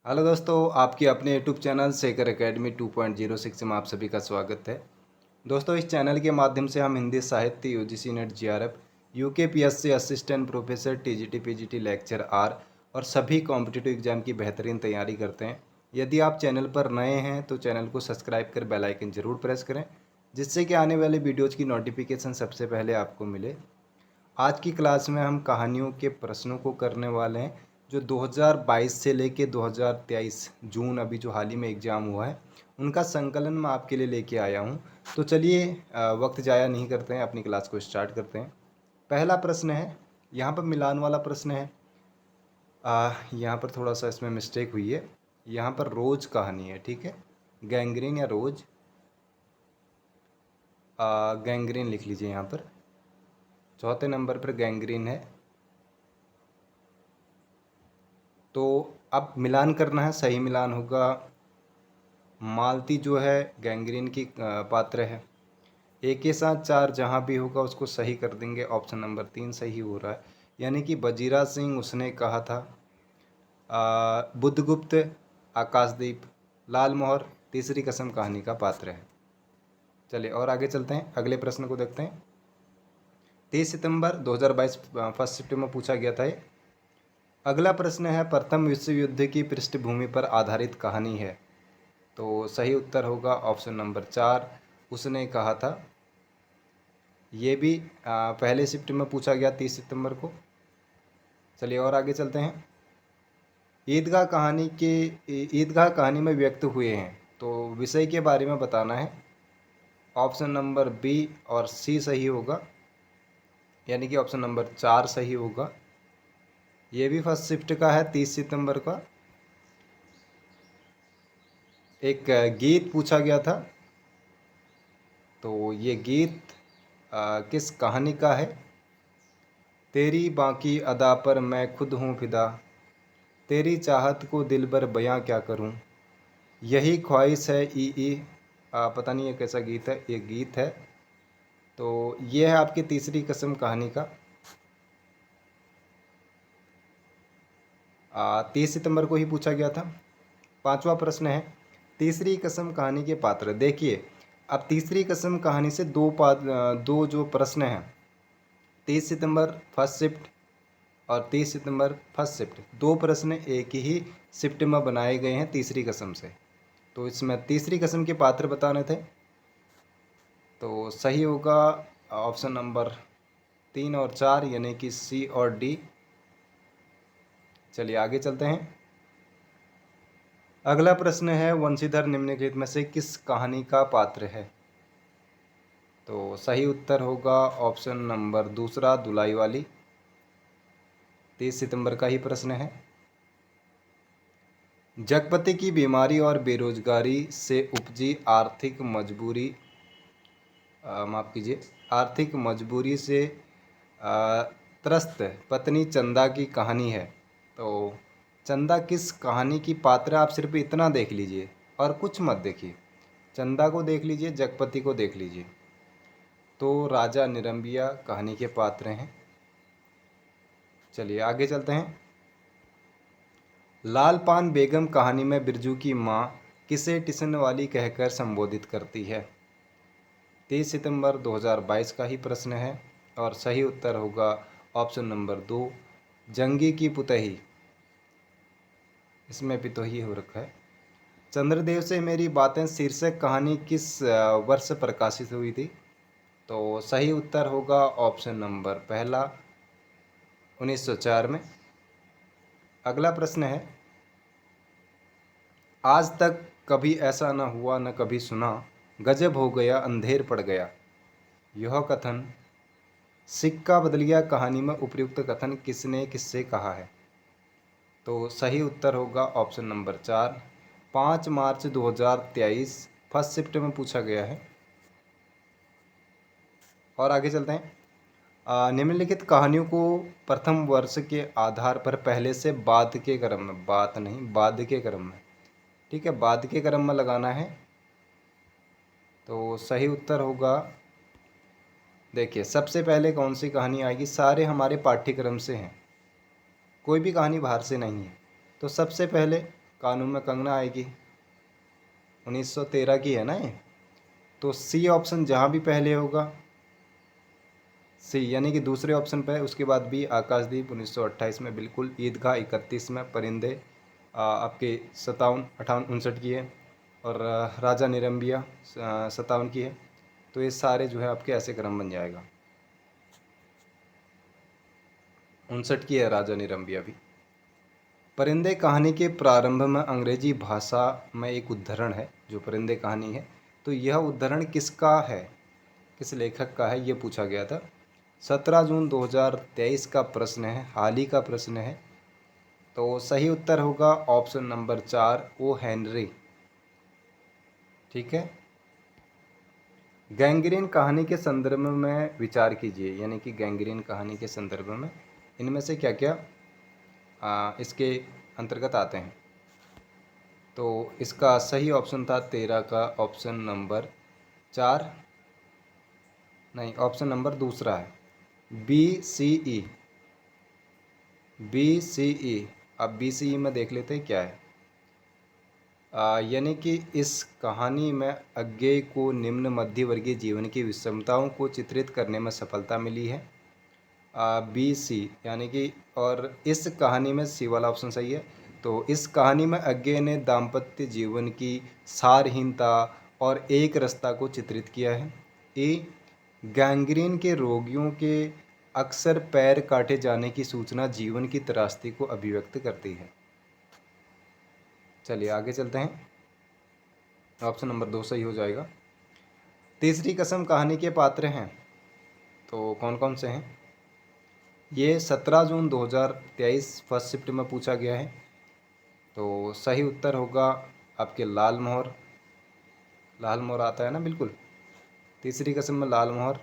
Hello दोस्तों, आपके अपने यूट्यूब चैनल शेखर एकेडमी 2.06 में आप सभी का स्वागत है। दोस्तों, इस चैनल के माध्यम से हम हिंदी साहित्य, UGC NET, JRF, UKPSC assistant professor, TGT, PGT, lecturer और सभी कॉम्पिटिटिव एग्जाम की बेहतरीन तैयारी करते हैं। यदि आप चैनल पर नए हैं तो चैनल को सब्सक्राइब कर बेल आइकन जरूर प्रेस करें, जिससे कि आने वाले वीडियोज़ की नोटिफिकेशन सबसे पहले आपको मिले। आज की क्लास में हम कहानियों के प्रश्नों को करने वाले हैं जो 2022 से लेके 2023 जून अभी जो हाल ही में एग्ज़ाम हुआ है उनका संकलन मैं आपके लिए लेके आया हूं। तो चलिए वक्त ज़ाया नहीं करते हैं, अपनी क्लास को स्टार्ट करते हैं। पहला प्रश्न है, यहाँ पर मिलान वाला प्रश्न है। यहाँ पर थोड़ा सा इसमें मिस्टेक हुई है। यहाँ पर रोज कहानी है, ठीक है। गैंग्रीन या रोज, गैंग्रीन लिख लीजिए यहाँ पर। चौथे नंबर पर गैंग्रीन है। तो अब मिलान करना है, सही मिलान होगा। मालती जो है गैंग्रीन की पात्र है। एक के साथ चार जहाँ भी होगा उसको सही कर देंगे। ऑप्शन नंबर 3 सही हो रहा है, यानी कि बजीरा सिंह उसने कहा था। बुद्धगुप्त, आकाशदीप, लाल मोहर तीसरी कसम कहानी का पात्र है। चलिए और आगे चलते हैं, अगले प्रश्न को देखते हैं। 30 सितंबर 2022 फर्स्ट शिफ्ट में पूछा गया था ये। अगला प्रश्न है, प्रथम विश्व युद्ध की पृष्ठभूमि पर आधारित कहानी है। तो सही उत्तर होगा ऑप्शन नंबर 4, उसने कहा था। ये भी पहले शिफ्ट में पूछा गया 30 सितंबर को। चलिए और आगे चलते हैं। ईदगाह कहानी में व्यक्त हुए हैं, तो विषय के बारे में बताना है। ऑप्शन नंबर बी और सी सही होगा, यानी कि ऑप्शन नंबर 4 सही होगा। ये भी फर्स्ट शिफ्ट का है, 30 सितंबर का। एक गीत पूछा गया था, तो ये गीत किस कहानी का है। तेरी बाकी अदा पर मैं खुद हूँ फिदा, तेरी चाहत को दिल भर बयां क्या करूँ, यही ख्वाहिश है ई। पता नहीं ये कैसा गीत है, ये गीत है। तो ये है आपकी तीसरी कसम कहानी का। 30 सितंबर को ही पूछा गया था। पांचवा प्रश्न है, तीसरी कसम कहानी के पात्र। देखिए, अब तीसरी कसम कहानी से दो जो प्रश्न हैं, 30 सितंबर फर्स्ट शिफ्ट और 30 सितंबर फर्स्ट शिफ्ट, दो प्रश्न एक ही शिफ्ट में बनाए गए हैं तीसरी कसम से। तो इसमें तीसरी कसम के पात्र बताने थे, तो सही होगा ऑप्शन नंबर 3 और 4, यानी कि सी और डी। चलिए आगे चलते हैं। अगला प्रश्न है, वंशीधर निम्नलिखित में से किस कहानी का पात्र है। तो सही उत्तर होगा ऑप्शन नंबर दूसरा, दुलाई वाली। 30 सितंबर का ही प्रश्न है। जगपति की बीमारी और बेरोजगारी से उपजी आर्थिक मजबूरी, माफ कीजिए, आर्थिक मजबूरी से त्रस्त पत्नी चंदा की कहानी है। तो चंदा किस कहानी की पात्र, आप सिर्फ इतना देख लीजिए और कुछ मत देखिए। चंदा को देख लीजिए, जगपति को देख लीजिए, तो राजा निरंबिया कहानी के पात्र हैं। चलिए आगे चलते हैं। लाल पान बेगम कहानी में बिरजू की माँ किसे टिसन वाली कहकर संबोधित करती है। 30 सितंबर 2022 का ही प्रश्न है और सही उत्तर होगा ऑप्शन नंबर 2, जंगी की पुतही। इसमें पितोही हो रखा है। चंद्रदेव से मेरी बातें शीर्षक कहानी किस वर्ष प्रकाशित हुई थी। तो सही उत्तर होगा ऑप्शन नंबर पहला, 1904 में। अगला प्रश्न है, आज तक कभी ऐसा न हुआ न कभी सुना, गजब हो गया अंधेर पड़ गया। यह कथन सिक्का बदल गया कहानी में उपयुक्त कथन किसने किससे कहा है। तो सही उत्तर होगा ऑप्शन नंबर 4, 5 मार्च 2023 फर्स्ट शिफ्ट में पूछा गया है। और आगे चलते हैं। निम्नलिखित कहानियों को प्रथम वर्ष के आधार पर पहले से बाद के क्रम में, बात नहीं बाद के क्रम में, ठीक है, बाद के क्रम में लगाना है। तो सही उत्तर होगा, देखिए सबसे पहले कौन सी कहानी आएगी, सारे हमारे पाठ्यक्रम से हैं, कोई भी कहानी बाहर से नहीं है। तो सबसे पहले कानून में कंगना आएगी, 1913 की है ना ये। तो सी ऑप्शन जहाँ भी पहले होगा, सी यानी कि दूसरे ऑप्शन पे, उसके बाद बी आकाशदीप 1928 में बिल्कुल, ईदगाह 31 में, परिंदे आपके 57, 58, 59 की है, और राजा निरंबिया 57 की है। तो ये सारे जो है आपके ऐसे क्रम बन जाएगा। 59 की है राजा निरंबिया भी। परिंदे कहानी के प्रारंभ में अंग्रेजी भाषा में एक उद्धरण है, जो परिंदे कहानी है, तो यह उद्धरण किसका है, किस लेखक का है, ये पूछा गया था। 17 जून 2023 का प्रश्न है, हाल ही का प्रश्न है। तो सही उत्तर होगा ऑप्शन नंबर 4, ओ हेनरी। ठीक है। गैंग्रीन कहानी के संदर्भ में विचार कीजिए, यानी कि गैंग्रीन कहानी के संदर्भ में इनमें से क्या क्या इसके अंतर्गत आते हैं। तो इसका सही ऑप्शन था 13 का ऑप्शन नंबर 4, नहीं ऑप्शन नंबर दूसरा है, BCE। BCE, अब BCE में देख लेते हैं क्या है। यानी कि इस कहानी में अज्ञेय को निम्न मध्यवर्गीय जीवन की विषमताओं को चित्रित करने में सफलता मिली है। BC यानी कि, और इस कहानी में सी वाला ऑप्शन सही है। तो इस कहानी में अज्ञेय ने दाम्पत्य जीवन की सारहीनता और एक रसता को चित्रित किया है। ए, गैंग्रीन के रोगियों के अक्सर पैर काटे जाने की सूचना जीवन की त्रासदी को अभिव्यक्त करती है। चलिए आगे चलते हैं, ऑप्शन नंबर 2 सही हो जाएगा। तीसरी कसम कहानी के पात्र हैं, तो कौन कौन से हैं? ये 17 जून 2023 फर्स्ट शिफ्ट में पूछा गया है। तो सही उत्तर होगा आपके लाल मोहर। लाल मोहर आता है ना, बिल्कुल। तीसरी कसम में लाल मोहर,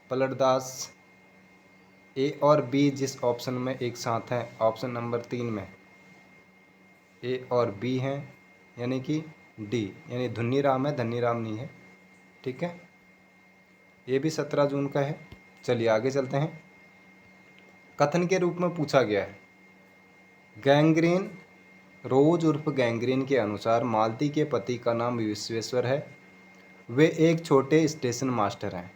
पलटदास। ए और बी जिस ऑप्शन में एक साथ हैं, ऑप्शन नंबर 3 में ए और बी हैं, यानी कि डी, यानी धुन्नी राम है, धन्नी राम नहीं है। ठीक है, ये भी 17 जून का है। चलिए आगे चलते हैं। कथन के रूप में पूछा गया है, गैंग्रीन, रोज उर्फ गैंग्रीन के अनुसार मालती के पति का नाम विश्वेश्वर है, वे एक छोटे स्टेशन मास्टर हैं।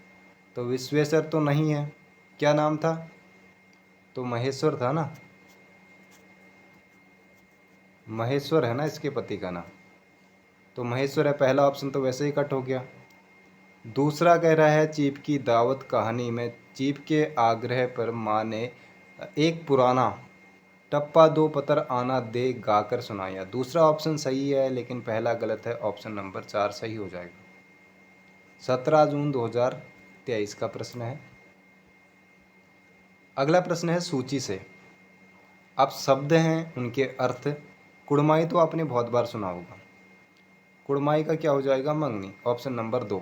तो विश्वेश्वर तो नहीं है, क्या नाम था? तो महेश्वर था ना, महेश्वर है ना इसके पति का नाम। तो महेश्वर है, पहला ऑप्शन तो वैसे ही कट हो गया। दूसरा कह रहा है, चीफ की दावत कहानी में चीफ के आग्रह पर माँ ने एक पुराना टप्पा दो पतर आना दे गाकर सुनाया। दूसरा ऑप्शन सही है, लेकिन पहला गलत है, ऑप्शन नंबर 4 सही हो जाएगा। 17 जून 2023 का प्रश्न है। अगला प्रश्न है सूची से। अब शब्द हैं, उनके अर्थ। कुड़माई तो आपने बहुत बार सुना होगा। कुड़माई का क्या हो जाएगा? मंगनी, ऑप्शन नंबर 2।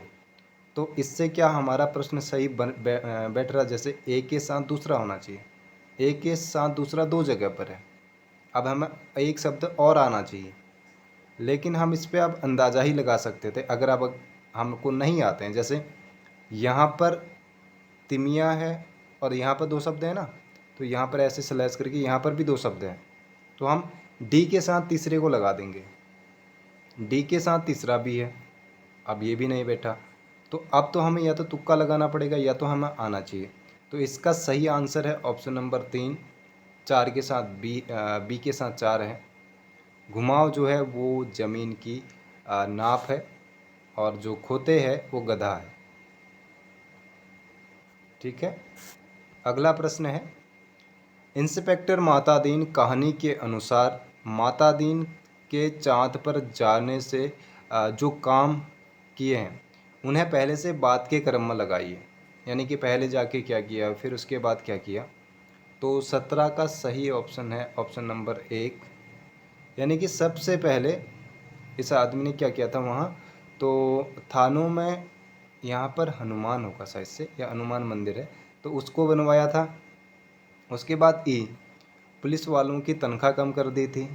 तो इससे क्या हमारा प्रश्न सही बैठ रहा? जैसे ए के साथ दूसरा होना चाहिए, ए के साथ दूसरा दो जगह पर है। अब हमें एक शब्द और आना चाहिए, लेकिन हम इस पर अब अंदाज़ा ही लगा सकते थे अगर अब हमको नहीं आते हैं। जैसे यहाँ पर तिमिया है और यहाँ पर दो शब्द हैं ना, तो यहाँ पर ऐसे स्लैश करके यहाँ पर भी दो शब्द हैं, तो हम डी के साथ तीसरे को लगा देंगे। डी के साथ तीसरा भी है, अब ये भी नहीं बैठा, तो अब तो हमें या तो तुक्का लगाना पड़ेगा या तो हमें आना चाहिए। तो इसका सही आंसर है ऑप्शन नंबर 3, 4 के साथ बी के साथ 4 है। घुमाव जो है वो ज़मीन की नाप है, और जो खोते है वो गधा है। ठीक है, अगला प्रश्न है, इंस्पेक्टर मातादीन कहानी के अनुसार मातादीन के चाँद पर जाने से जो काम किए हैं उन्हें पहले से बात के क्रम में लगाइए। यानी कि पहले जाके क्या किया, फिर उसके बाद क्या किया। तो 17 का सही ऑप्शन है ऑप्शन नंबर 1, यानी कि सबसे पहले इस आदमी ने क्या किया था वहाँ, तो थानों में यहाँ पर हनुमान होगा शायद से, या हनुमान मंदिर है, तो उसको बनवाया था। उसके बाद ई, पुलिस वालों की तनख्वाह कम कर दी थी।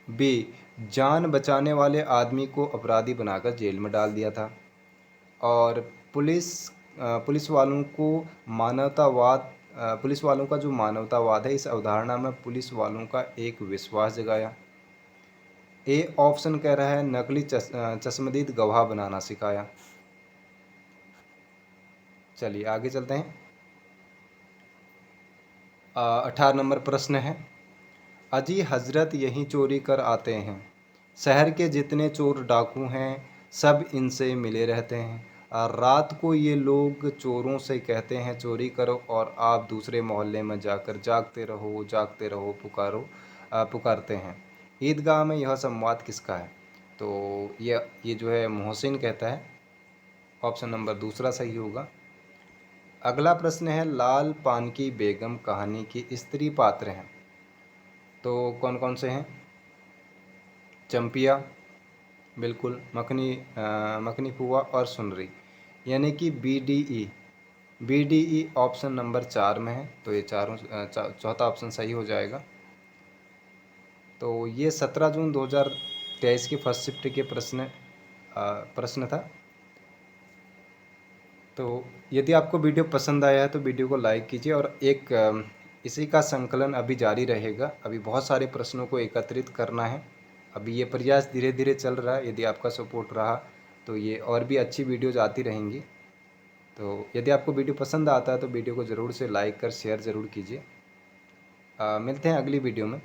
बी, जान बचाने वाले आदमी को अपराधी बनाकर जेल में डाल दिया था। और पुलिस वालों को मानवतावाद, पुलिस वालों का जो मानवतावाद है, इस अवधारणा में पुलिस वालों का एक विश्वास जगाया। ए ऑप्शन कह रहा है नकली चश्मदीद गवाह बनाना सिखाया। चलिए आगे चलते हैं। 18 नंबर प्रश्न है, अजी हजरत यहीं चोरी कर आते हैं, शहर के जितने चोर डाकू हैं सब इनसे मिले रहते हैं, और रात को ये लोग चोरों से कहते हैं चोरी करो, और आप दूसरे मोहल्ले में जाकर जागते रहो पुकारते हैं। ईदगाह में यह संवाद किसका है? तो ये जो है मोहसिन कहता है। ऑप्शन नंबर दूसरा सही होगा। अगला प्रश्न है, लाल पान की बेगम कहानी की स्त्री पात्र हैं, तो कौन कौन से हैं? चंपिया, बिल्कुल, मखनी फुआ और सुनरी, यानी कि B D E option number 4 में है, तो ये चौथा ऑप्शन सही हो जाएगा। तो ये 17 जून 2023 की फर्स्ट शिफ्ट के प्रश्न था। तो यदि आपको वीडियो पसंद आया है तो वीडियो को लाइक कीजिए, और इसी का संकलन अभी जारी रहेगा। अभी बहुत सारे प्रश्नों को एकत्रित करना है। अभी ये प्रयास धीरे धीरे चल रहा है। यदि आपका सपोर्ट रहा तो ये और भी अच्छी वीडियोज़ आती रहेंगी। तो यदि आपको वीडियो पसंद आता है तो वीडियो को ज़रूर से लाइक कर शेयर ज़रूर कीजिए। मिलते हैं अगली वीडियो में।